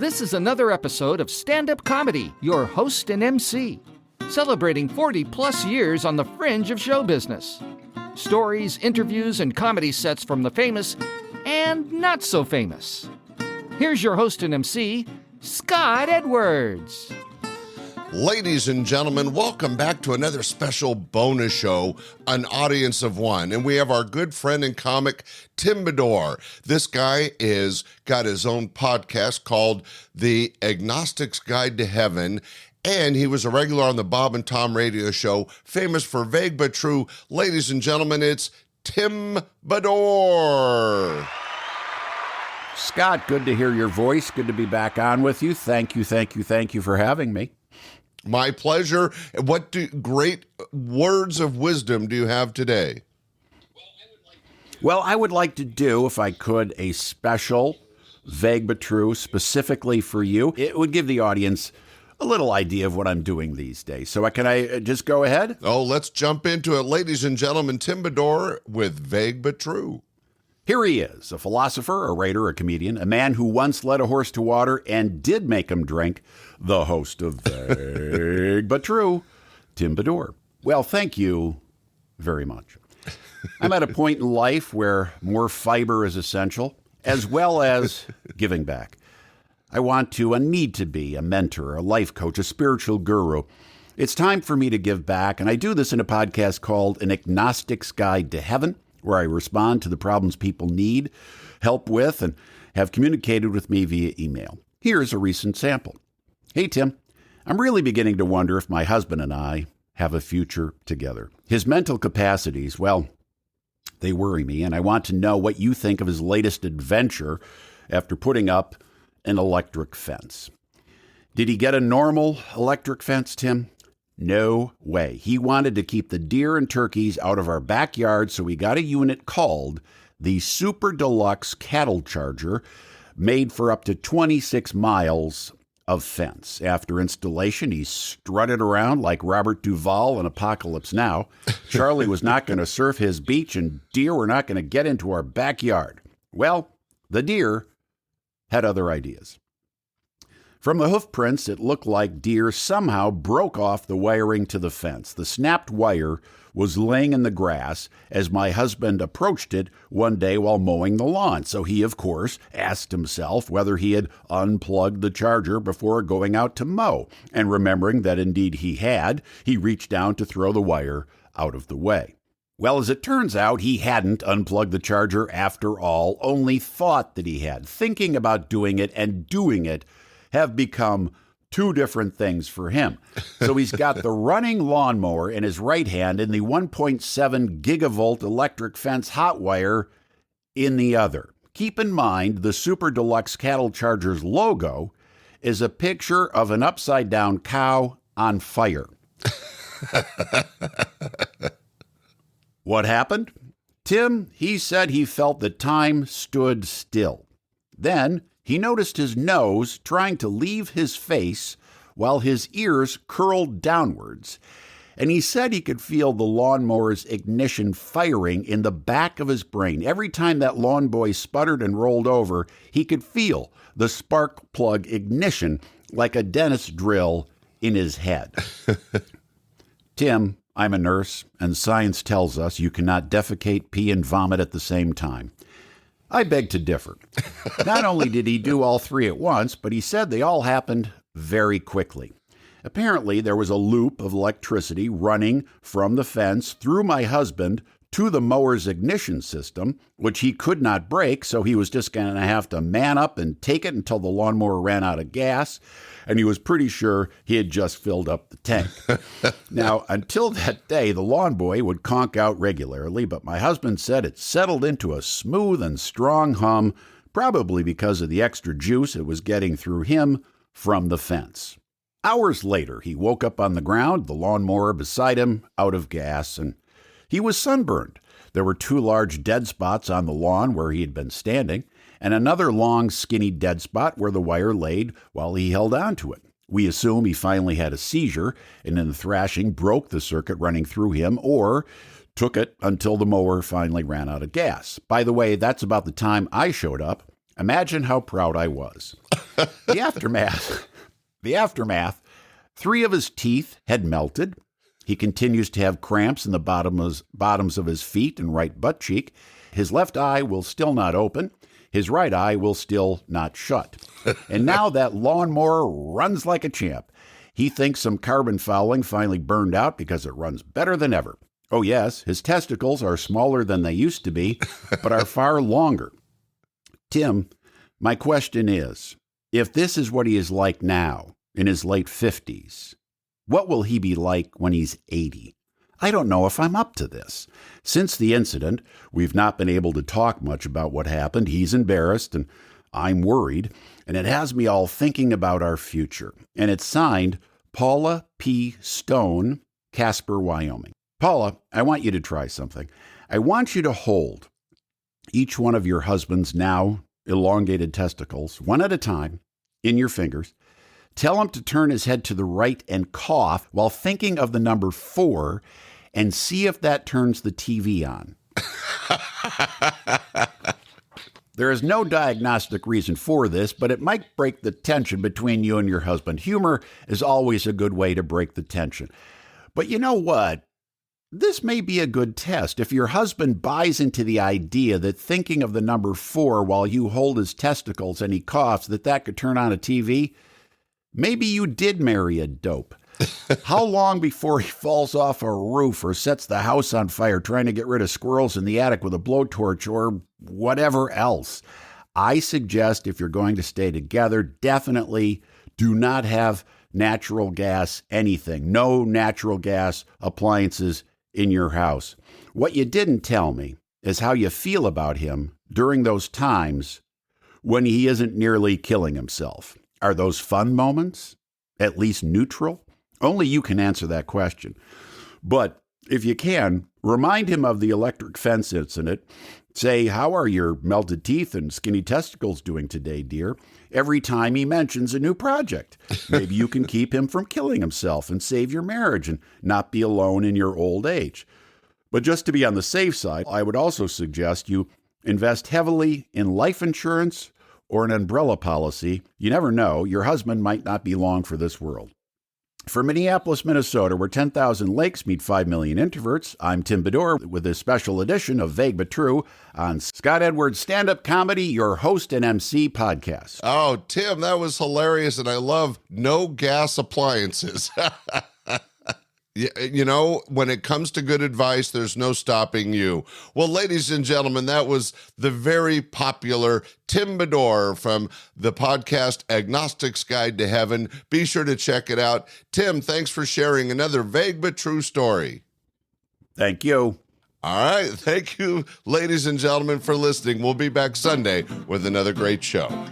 This is another episode of Standup Comedy, your host and MC, celebrating 40-plus years on the fringe of show business. Stories, interviews, and comedy sets from the famous and not so famous. Here's your host and MC, Scott Edwards. Ladies and gentlemen, welcome back to another special bonus show, An Audience of One. And we have our good friend and comic, Tim Bedore. This guy is got his own podcast called The Agnostics Guide to Heaven. And he was a regular on the Bob and Tom radio show, famous for Vague But True. Ladies and gentlemen, it's Tim Bedore. Scott, good to hear your voice. Good to be back on with you. Thank you for having me. My pleasure. What great words of wisdom do you have today? Well, I would like to do, if I could, a special Vague But True specifically for you. It would give the audience a little idea of what I'm doing these days. So can I just go ahead? Oh, let's jump into it. Ladies and gentlemen, Tim Bedore with Vague But True. Here he is, a philosopher, a writer, a comedian, a man who once led a horse to water and did make him drink, the host of Vague But True, Tim Bedore. Well, thank you very much. I'm at a point in life where more fiber is essential, as well as giving back. I want to and need to be a mentor, a life coach, a spiritual guru. It's time for me to give back, and I do this in a podcast called An Agnostics Guide to Heaven, where I respond to the problems people need help with and have communicated with me via email. Here's a recent sample. Hey, Tim, I'm really beginning to wonder if my husband and I have a future together. His mental capacities, well, they worry me, and I want to know what you think of his latest adventure after putting up an electric fence. Did he get a normal electric fence, Tim? No way. He wanted to keep the deer and turkeys out of our backyard, so we got a unit called the Super Deluxe Cattle Charger, made for up to 26 miles of fence. After installation, he strutted around like Robert Duvall in Apocalypse Now. Charlie was not going to surf his beach, and deer were not going to get into our backyard. Well, the deer had other ideas. From the hoof prints, it looked like deer somehow broke off the wiring to the fence. The snapped wire was laying in the grass as my husband approached it one day while mowing the lawn. So he, of course, asked himself whether he had unplugged the charger before going out to mow. And remembering that indeed he had, he reached down to throw the wire out of the way. Well, as it turns out, he hadn't unplugged the charger after all, only thought that he had. Thinking about doing it and doing it have become two different things for him. So he's got the running lawnmower in his right hand and the 1.7 gigavolt electric fence hot wire in the other. Keep in mind, the Super Deluxe Cattle Charger's logo is a picture of an upside-down cow on fire. What happened? Tim, he said he felt that time stood still. Then he noticed his nose trying to leave his face while his ears curled downwards, and he said he could feel the lawnmower's ignition firing in the back of his brain. Every time that lawn boy sputtered and rolled over, he could feel the spark plug ignition like a dentist drill in his head. Tim, I'm a nurse, and science tells us you cannot defecate, pee, and vomit at the same time. I beg to differ. Not only did he do all three at once, but he said they all happened very quickly. Apparently, there was a loop of electricity running from the fence through my husband to the mower's ignition system, which he could not break, so he was just going to have to man up and take it until the lawnmower ran out of gas, and he was pretty sure he had just filled up the tank. Now, until that day, the lawn boy would conk out regularly, but my husband said it settled into a smooth and strong hum, probably because of the extra juice it was getting through him from the fence. Hours later, he woke up on the ground, the lawnmower beside him, out of gas, and he was sunburned. There were 2 large dead spots on the lawn where he had been standing, and another long, skinny dead spot where the wire laid while he held on to it. We assume he finally had a seizure, and in the thrashing broke the circuit running through him, or took it until the mower finally ran out of gas. By the way, that's about the time I showed up Imagine how proud I was. The aftermath, 3 of his teeth had melted. He continues to have cramps in the bottoms of his feet and right butt cheek. His left eye will still not open. His right eye will still not shut. And now that lawnmower runs like a champ. He thinks some carbon fouling finally burned out because it runs better than ever. Oh yes, his testicles are smaller than they used to be, but are far longer. Tim, my question is, if this is what he is like now, in his late 50s, what will he be like when he's 80? I don't know if I'm up to this. Since the incident, we've not been able to talk much about what happened. He's embarrassed, and I'm worried, and it has me all thinking about our future. And it's signed Paula P. Stone, Casper, Wyoming. Paula, I want you to try something. I want you to hold each one of your husband's now elongated testicles, one at a time, in your fingers. Tell him to turn his head to the right and cough while thinking of the number 4 and see if that turns the TV on. There is no diagnostic reason for this, but it might break the tension between you and your husband. Humor is always a good way to break the tension. But you know what? This may be a good test. If your husband buys into the idea that thinking of the number 4 while you hold his testicles and he coughs, that could turn on a TV, maybe you did marry a dope. How long before he falls off a roof or sets the house on fire trying to get rid of squirrels in the attic with a blowtorch or whatever else? I suggest if you're going to stay together, definitely do not have natural gas anything. No natural gas appliances in your house. What you didn't tell me is how you feel about him during those times when he isn't nearly killing himself. Are those fun moments? At least neutral? Only you can answer that question. But if you can, remind him of the electric fence incident. Say, how are your melted teeth and skinny testicles doing today, dear? Every time he mentions a new project. Maybe you can keep him from killing himself and save your marriage and not be alone in your old age. But just to be on the safe side, I would also suggest you invest heavily in life insurance or an umbrella policy. You never know, your husband might not be long for this world. For Minneapolis, Minnesota, where 10,000 lakes meet 5 million introverts, I'm Tim Bedore with this special edition of Vague But True on Scott Edwards Standup Comedy, your host and MC podcast. Oh, Tim, that was hilarious, and I love no gas appliances. You know, when it comes to good advice, there's no stopping you. Well, ladies and gentlemen, that was the very popular Tim Bedore from the podcast Agnostics Guide to Heaven. Be sure to check it out. Tim, thanks for sharing another vague but true story. Thank you. All right. Thank you, ladies and gentlemen, for listening. We'll be back Sunday with another great show.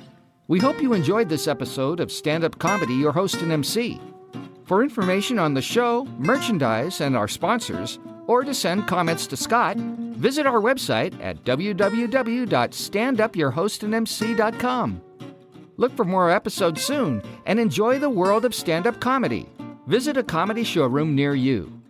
We hope you enjoyed this episode of Stand-Up Comedy, your host and MC. For information on the show, merchandise, and our sponsors, or to send comments to Scott, visit our website at www.standupyourhostandmc.com. Look for more episodes soon and enjoy the world of stand-up comedy. Visit a comedy showroom near you.